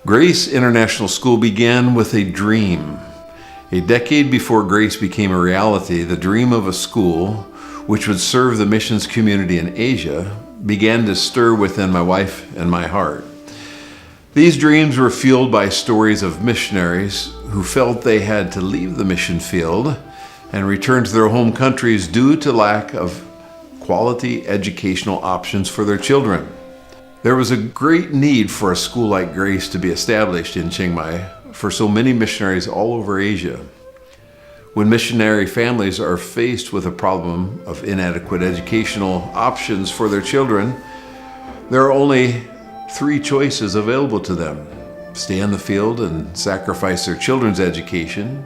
Grace International School began with a dream. A decade before Grace became a reality, the dream of a school which would serve the missions community in Asia began to stir within my wife and my heart. These dreams were fueled by stories of missionaries who felt they had to leave the mission field and return to their home countries due to lack of quality educational options for their children. There was a great need for a school like Grace to be established in Chiang Mai for so many missionaries all over Asia. When missionary families are faced with a problem of inadequate educational options for their children, there are only three choices available to them: stay in the field and sacrifice their children's education,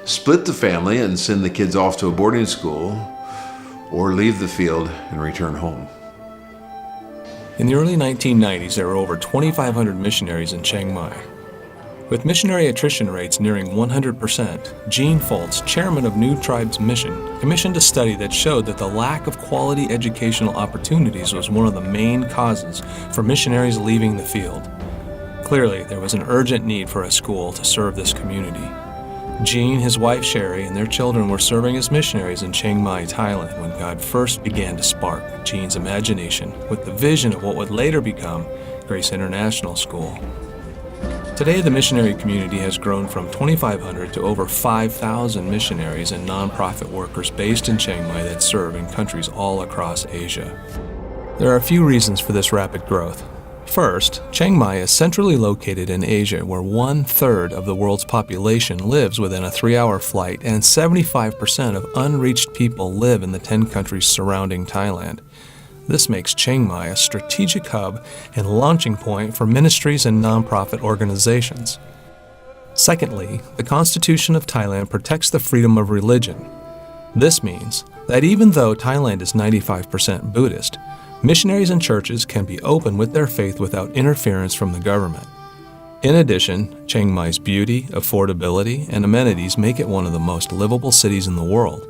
split the family and send the kids off to a boarding school, or leave the field and return home. In the early 1990s, there were over 2,500 missionaries in Chiang Mai. With missionary attrition rates nearing 100%, Gene Foltz, chairman of New Tribes Mission, commissioned a study that showed that the lack of quality educational opportunities was one of the main causes for missionaries leaving the field. Clearly, there was an urgent need for a school to serve this community. Gene, his wife Sherry, and their children were serving as missionaries in Chiang Mai, Thailand, when God first began to spark Gene's imagination with the vision of what would later become Grace International School. Today, the missionary community has grown from 2,500 to over 5,000 missionaries and nonprofit workers based in Chiang Mai that serve in countries all across Asia. There are a few reasons for this rapid growth. First, Chiang Mai is centrally located in Asia, where 1/3 of the world's population lives within a 3-hour flight, and 75% of unreached people live in the 10 countries surrounding Thailand. This makes Chiang Mai a strategic hub and launching point for ministries and nonprofit organizations. Secondly, the Constitution of Thailand protects the freedom of religion. This means that even though Thailand is 95% Buddhist, missionaries and churches can be open with their faith without interference from the government. In addition, Chiang Mai's beauty, affordability, and amenities make it one of the most livable cities in the world.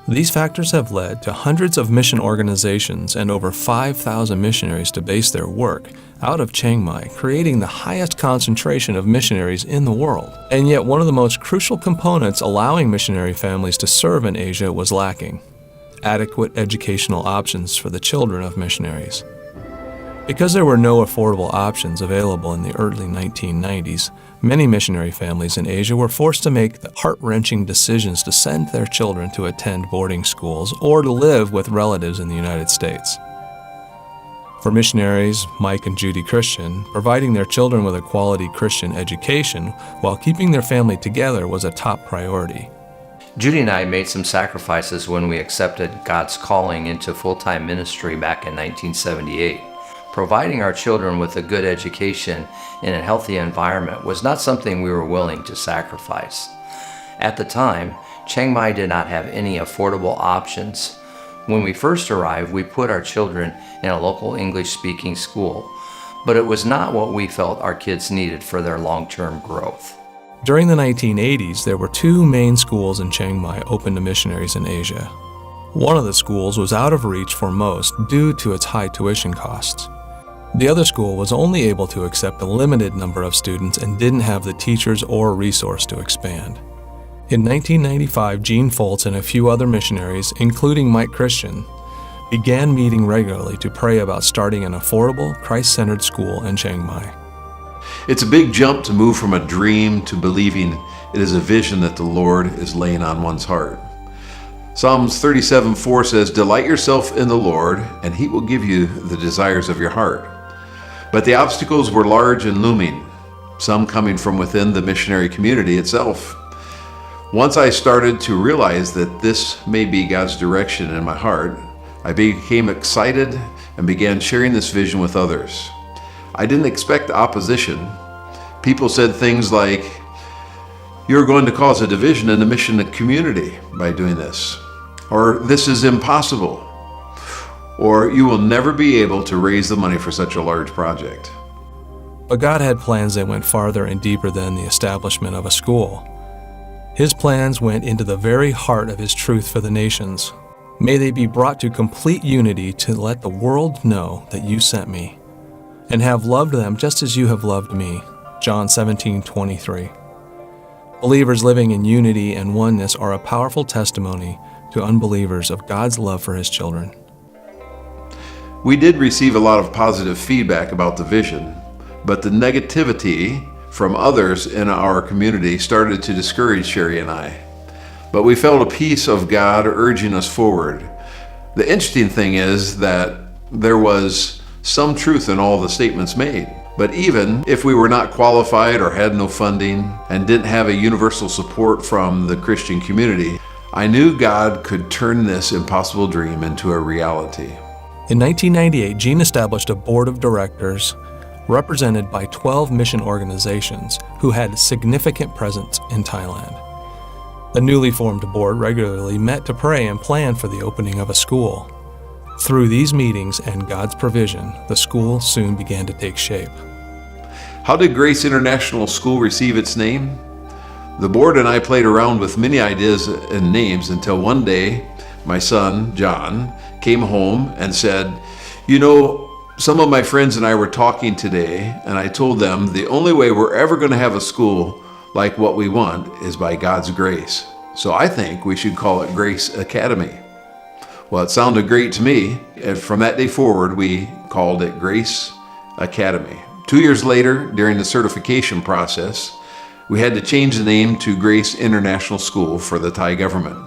These factors have led to hundreds of mission organizations and over 5,000 missionaries to base their work out of Chiang Mai, creating the highest concentration of missionaries in the world. And yet one of the most crucial components allowing missionary families to serve in Asia was lacking: adequate educational options for the children of missionaries. Because there were no affordable options available in the early 1990s, many missionary families in Asia were forced to make the heart-wrenching decisions to send their children to attend boarding schools or to live with relatives in the United States. For missionaries Mike and Judy Christian, providing their children with a quality Christian education while keeping their family together was a top priority. Judy and I made some sacrifices when we accepted God's calling into full-time ministry back in 1978. Providing our children with a good education in a healthy environment was not something we were willing to sacrifice. At the time, Chiang Mai did not have any affordable options. When we first arrived, we put our children in a local English-speaking school, but it was not what we felt our kids needed for their long-term growth. During the 1980s, there were two main schools in Chiang Mai open to missionaries in Asia. One of the schools was out of reach for most due to its high tuition costs. The other school was only able to accept a limited number of students and didn't have the teachers or resource to expand. In 1995, Gene Foltz and a few other missionaries, including Mike Christian, began meeting regularly to pray about starting an affordable, Christ-centered school in Chiang Mai. It's a big jump to move from a dream to believing it is a vision that the Lord is laying on one's heart. Psalms 37:4 says, "Delight yourself in the Lord, and He will give you the desires of your heart." But the obstacles were large and looming, some coming from within the missionary community itself. Once I started to realize that this may be God's direction in my heart, I became excited and began sharing this vision with others. I didn't expect opposition. People said things like, "You're going to cause a division in the mission community by doing this," or "This is impossible," or "You will never be able to raise the money for such a large project." But God had plans that went farther and deeper than the establishment of a school. His plans went into the very heart of His truth for the nations. May they be brought to complete unity to let the world know that You sent Me, and have loved them just as You have loved Me. John 17:23. Believers living in unity and oneness are a powerful testimony to unbelievers of God's love for His children. We did receive a lot of positive feedback about the vision, but the negativity from others in our community started to discourage Sherry and I. But we felt a peace of God urging us forward. The interesting thing is that there was some truth in all the statements made. But even if we were not qualified or had no funding and didn't have a universal support from the Christian community, I knew God could turn this impossible dream into a reality. In 1998, Gene established a board of directors represented by 12 mission organizations who had significant presence in Thailand. The newly formed board regularly met to pray and plan for the opening of a school. Through these meetings and God's provision, the school soon began to take shape. How did Grace International School receive its name? The board and I played around with many ideas and names until one day, my son, John, came home and said, "You know, some of my friends and I were talking today, and I told them the only way we're ever going to have a school like what we want is by God's grace. So I think we should call it Grace Academy." Well, it sounded great to me, and from that day forward, we called it Grace Academy. 2 years later, during the certification process, we had to change the name to Grace International School for the Thai government.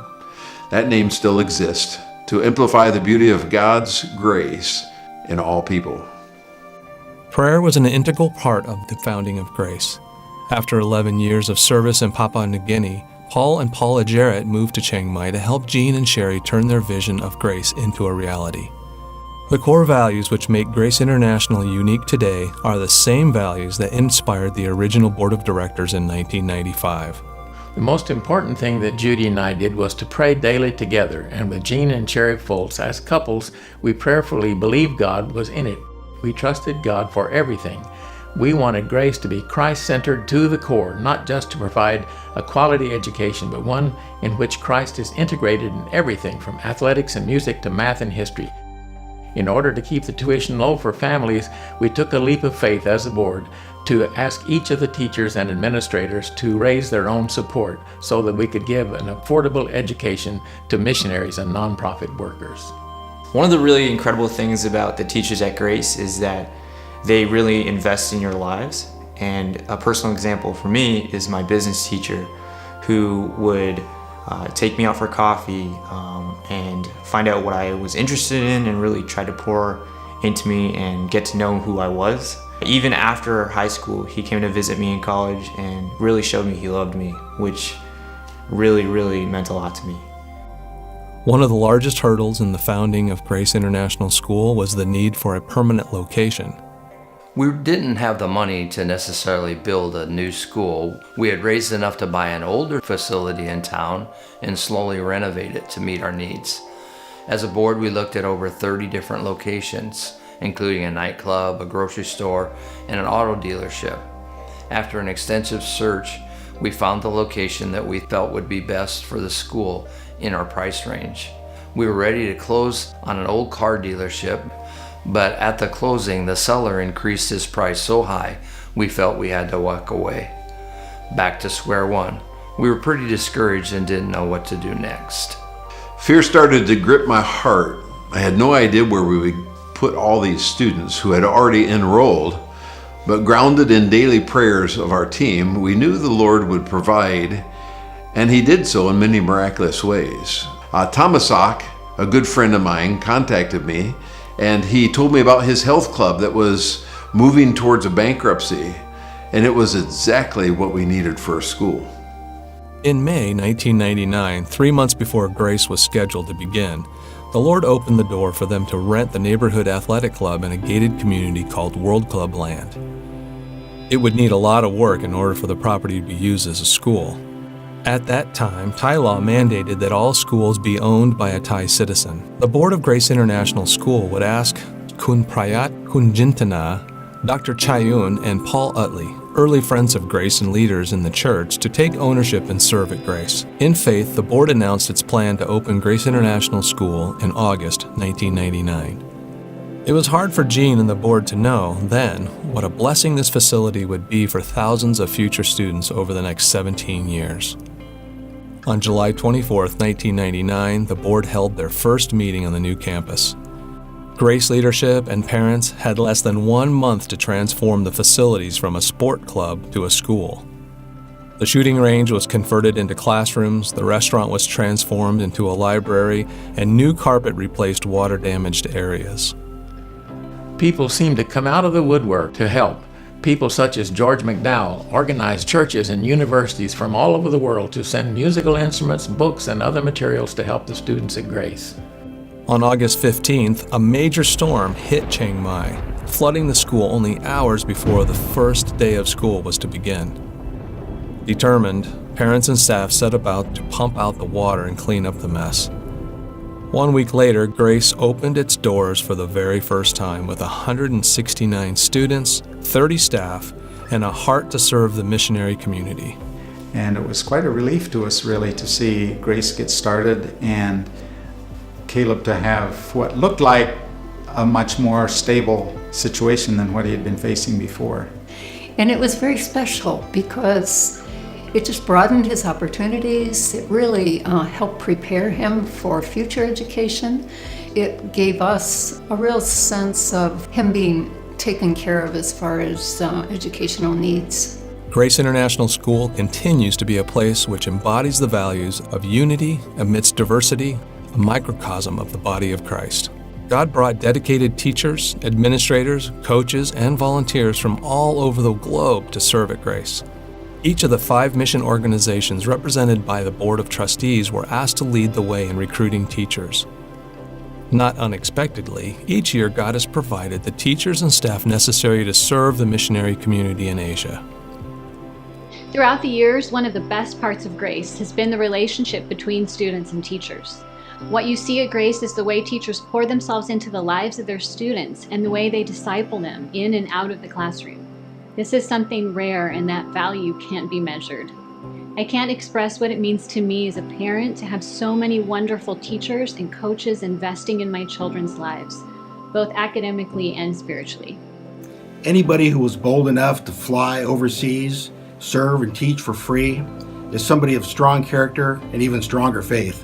That name still exists to amplify the beauty of God's grace in all people. Prayer was an integral part of the founding of Grace. After 11 years of service in Papua New Guinea, Paul and Paula Jarrett moved to Chiang Mai to help Gene and Sherry turn their vision of grace into a reality. The core values which make Grace International unique today are the same values that inspired the original board of directors in 1995. The most important thing that Judy and I did was to pray daily together, and with Gene and Sherry Foltz as couples, we prayerfully believed God was in it. We trusted God for everything. We wanted Grace to be Christ-centered to the core, not just to provide a quality education, but one in which Christ is integrated in everything from athletics and music to math and history. In order to keep the tuition low for families, we took a leap of faith as a board to ask each of the teachers and administrators to raise their own support so that we could give an affordable education to missionaries and nonprofit workers. One of the really incredible things about the teachers at Grace is that they really invest in your lives. And a personal example for me is my business teacher, who would take me out for coffee and find out what I was interested in and really try to pour into me and get to know who I was. Even after high school, he came to visit me in college and really showed me he loved me, which really, really meant a lot to me. One of the largest hurdles in the founding of Grace International School was the need for a permanent location. We didn't have the money to necessarily build a new school. We had raised enough to buy an older facility in town and slowly renovate it to meet our needs. As a board, we looked at over 30 different locations, including a nightclub, a grocery store, and an auto dealership. After an extensive search, we found the location that we felt would be best for the school in our price range. We were ready to close on an old car dealership, but at the closing, the seller increased his price so high, we felt we had to walk away. Back to square one. We were pretty discouraged and didn't know what to do next. Fear started to grip my heart. I had no idea where we would put all these students who had already enrolled, but grounded in daily prayers of our team, we knew the Lord would provide, and He did so in many miraculous ways. Thomasak, a good friend of mine, contacted me, and he told me about his health club that was moving towards a bankruptcy, and it was exactly what we needed for a school. In May 1999, 3 months before Grace was scheduled to begin, the Lord opened the door for them to rent the neighborhood athletic club in a gated community called World Club Land. It would need a lot of work in order for the property to be used as a school. At that time, Thai law mandated that all schools be owned by a Thai citizen. The board of Grace International School would ask Kun Prayat Kunjintana, Dr. Chayun, and Paul Utley, early friends of Grace and leaders in the church, to take ownership and serve at Grace. In faith, the board announced its plan to open Grace International School in August 1999. It was hard for Gene and the board to know then what a blessing this facility would be for thousands of future students over the next 17 years. On July 24, 1999, the board held their first meeting on the new campus. Grace leadership and parents had less than 1 month to transform the facilities from a sport club to a school. The shooting range was converted into classrooms, the restaurant was transformed into a library, and new carpet replaced water-damaged areas. People seemed to come out of the woodwork to help. People such as George McDowell organized churches and universities from all over the world to send musical instruments, books, and other materials to help the students at Grace. On August 15th, a major storm hit Chiang Mai, flooding the school only hours before the first day of school was to begin. Determined, parents and staff set about to pump out the water and clean up the mess. 1 week later, Grace opened its doors for the very first time with 169 students, 30 staff, and a heart to serve the missionary community. And it was quite a relief to us, really, to see Grace get started and Caleb to have what looked like a much more stable situation than what he had been facing before. And it was very special because it just broadened his opportunities. It really helped prepare him for future education. It gave us a real sense of him being taken care of as far as educational needs. Grace International School continues to be a place which embodies the values of unity amidst diversity, a microcosm of the body of Christ. God brought dedicated teachers, administrators, coaches, and volunteers from all over the globe to serve at Grace. Each of the 5 mission organizations represented by the Board of Trustees were asked to lead the way in recruiting teachers. Not unexpectedly, each year God has provided the teachers and staff necessary to serve the missionary community in Asia. Throughout the years, one of the best parts of Grace has been the relationship between students and teachers. What you see at Grace is the way teachers pour themselves into the lives of their students and the way they disciple them in and out of the classroom. This is something rare, and that value can't be measured. I can't express what it means to me as a parent to have so many wonderful teachers and coaches investing in my children's lives, both academically and spiritually. Anybody who was bold enough to fly overseas, serve and teach for free, is somebody of strong character and even stronger faith.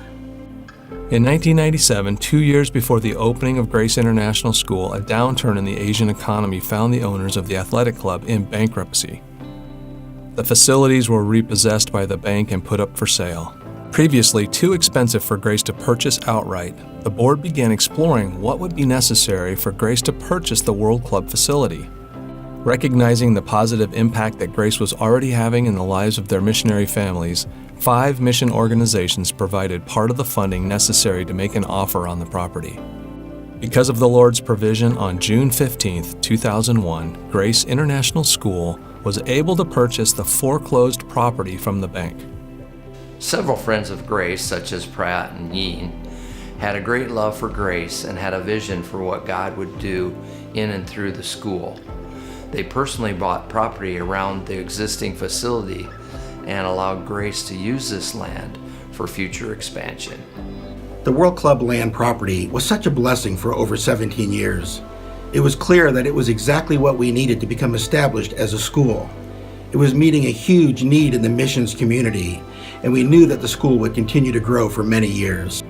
In 1997, 2 years before the opening of Grace International School, a downturn in the Asian economy found the owners of the athletic club in bankruptcy. The facilities were repossessed by the bank and put up for sale. Previously too expensive for Grace to purchase outright, the board began exploring what would be necessary for Grace to purchase the World Club facility. Recognizing the positive impact that Grace was already having in the lives of their missionary families, 5 mission organizations provided part of the funding necessary to make an offer on the property. Because of the Lord's provision, on June 15, 2001, Grace International School was able to purchase the foreclosed property from the bank. Several friends of Grace, such as Pratt and Yeen, had a great love for Grace and had a vision for what God would do in and through the school. They personally bought property around the existing facility and allowed Grace to use this land for future expansion. The World Club land property was such a blessing for over 17 years. It was clear that it was exactly what we needed to become established as a school. It was meeting a huge need in the missions community, and we knew that the school would continue to grow for many years.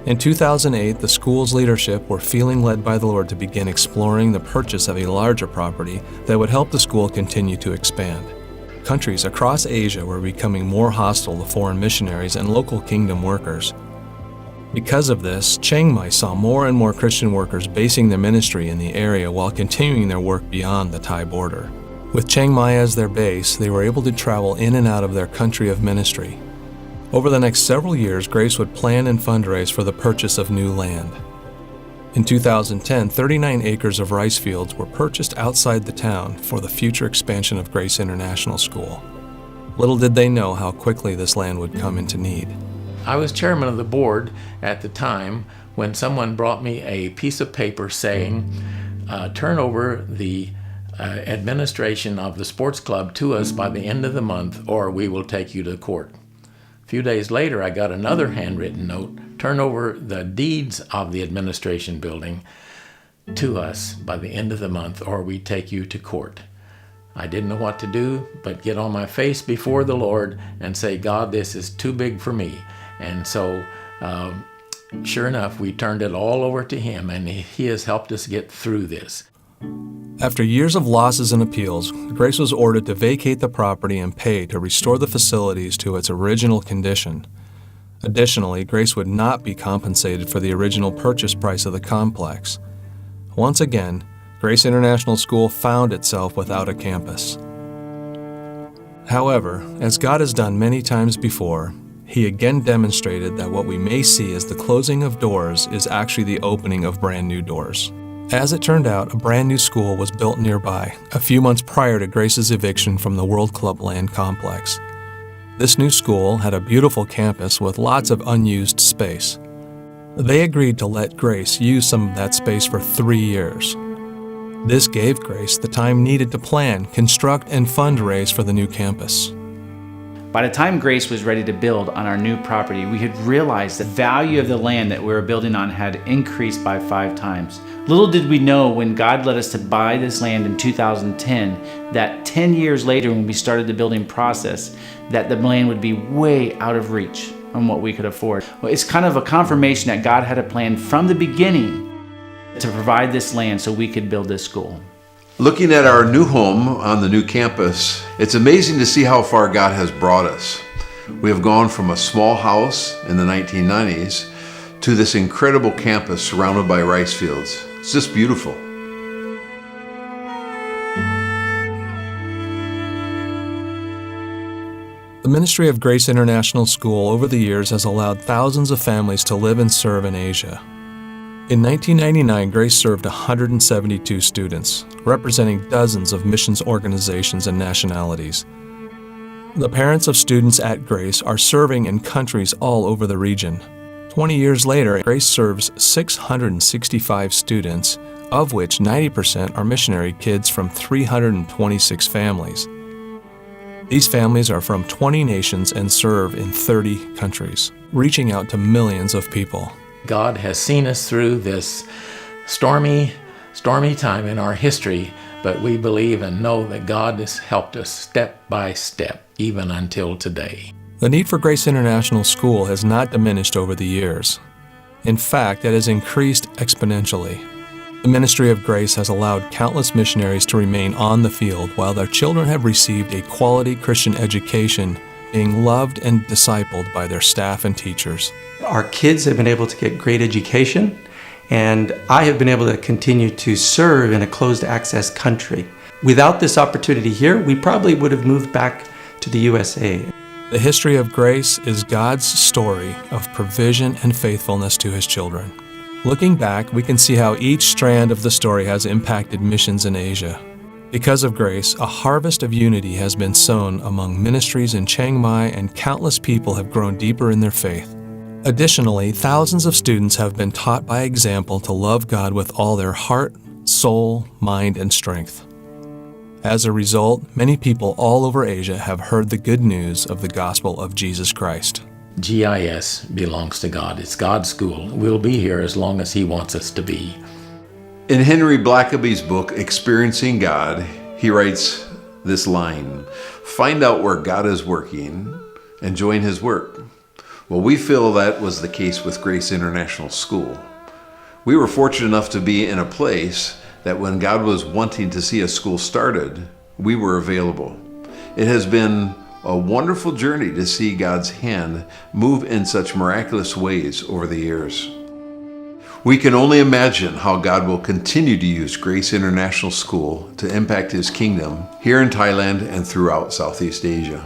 In 2008, the school's leadership were feeling led by the Lord to begin exploring the purchase of a larger property that would help the school continue to expand. Countries across Asia were becoming more hostile to foreign missionaries and local kingdom workers. Because of this, Chiang Mai saw more and more Christian workers basing their ministry in the area while continuing their work beyond the Thai border. With Chiang Mai as their base, they were able to travel in and out of their country of ministry. Over the next several years, Grace would plan and fundraise for the purchase of new land. In 2010, 39 acres of rice fields were purchased outside the town for the future expansion of Grace International School. Little did they know how quickly this land would come into need. I was chairman of the board at the time when someone brought me a piece of paper saying, turn over the administration of the sports club to us by the end of the month or we will take you to court. A few days later, I got another handwritten note, turn over the deeds of the administration building to us by the end of the month, or we take you to court. I didn't know what to do but get on my face before the Lord and say, God, this is too big for me. And so, sure enough, we turned it all over to Him, and He has helped us get through this. After years of losses and appeals, Grace was ordered to vacate the property and pay to restore the facilities to its original condition. Additionally, Grace would not be compensated for the original purchase price of the complex. Once again, Grace International School found itself without a campus. However, as God has done many times before, He again demonstrated that what we may see as the closing of doors is actually the opening of brand new doors. As it turned out, a brand new school was built nearby, a few months prior to Grace's eviction from the World Club Land complex. This new school had a beautiful campus with lots of unused space. They agreed to let Grace use some of that space for 3 years. This gave Grace the time needed to plan, construct, and fundraise for the new campus. By the time Grace was ready to build on our new property, we had realized the value of the land that we were building on had increased by 5 times. Little did we know when God led us to buy this land in 2010 that 10 years later, when we started the building process, that the land would be way out of reach on what we could afford. Well, it's kind of a confirmation that God had a plan from the beginning to provide this land so we could build this school. Looking at our new home on the new campus, it's amazing to see how far God has brought us. We have gone from a small house in the 1990s to this incredible campus surrounded by rice fields. It's just beautiful. The ministry of Grace International School over the years has allowed thousands of families to live and serve in Asia. In 1999, Grace served 172 students, representing dozens of missions organizations and nationalities. The parents of students at Grace are serving in countries all over the region. 20 years later, Grace serves 665 students, of which 90% are missionary kids from 326 families. These families are from 20 nations and serve in 30 countries, reaching out to millions of people. God has seen us through this stormy time in our history, but we believe and know that God has helped us step by step, even until today. The need for Grace International School has not diminished over the years. In fact, it has increased exponentially. The ministry of Grace has allowed countless missionaries to remain on the field while their children have received a quality Christian education, being loved and discipled by their staff and teachers. Our kids have been able to get great education, and I have been able to continue to serve in a closed access country. Without this opportunity here, we probably would have moved back to the USA. The history of Grace is God's story of provision and faithfulness to His children. Looking back, we can see how each strand of the story has impacted missions in Asia. Because of Grace, a harvest of unity has been sown among ministries in Chiang Mai, and countless people have grown deeper in their faith. Additionally, thousands of students have been taught by example to love God with all their heart, soul, mind, and strength. As a result, many people all over Asia have heard the good news of the gospel of Jesus Christ. GIS belongs to God. It's God's school. We'll be here as long as He wants us to be. In Henry Blackaby's book, Experiencing God, he writes this line: "Find out where God is working and join His work." Well, we feel that was the case with Grace International School. We were fortunate enough to be in a place that when God was wanting to see a school started, we were available. It has been a wonderful journey to see God's hand move in such miraculous ways over the years. We can only imagine how God will continue to use Grace International School to impact His kingdom here in Thailand and throughout Southeast Asia.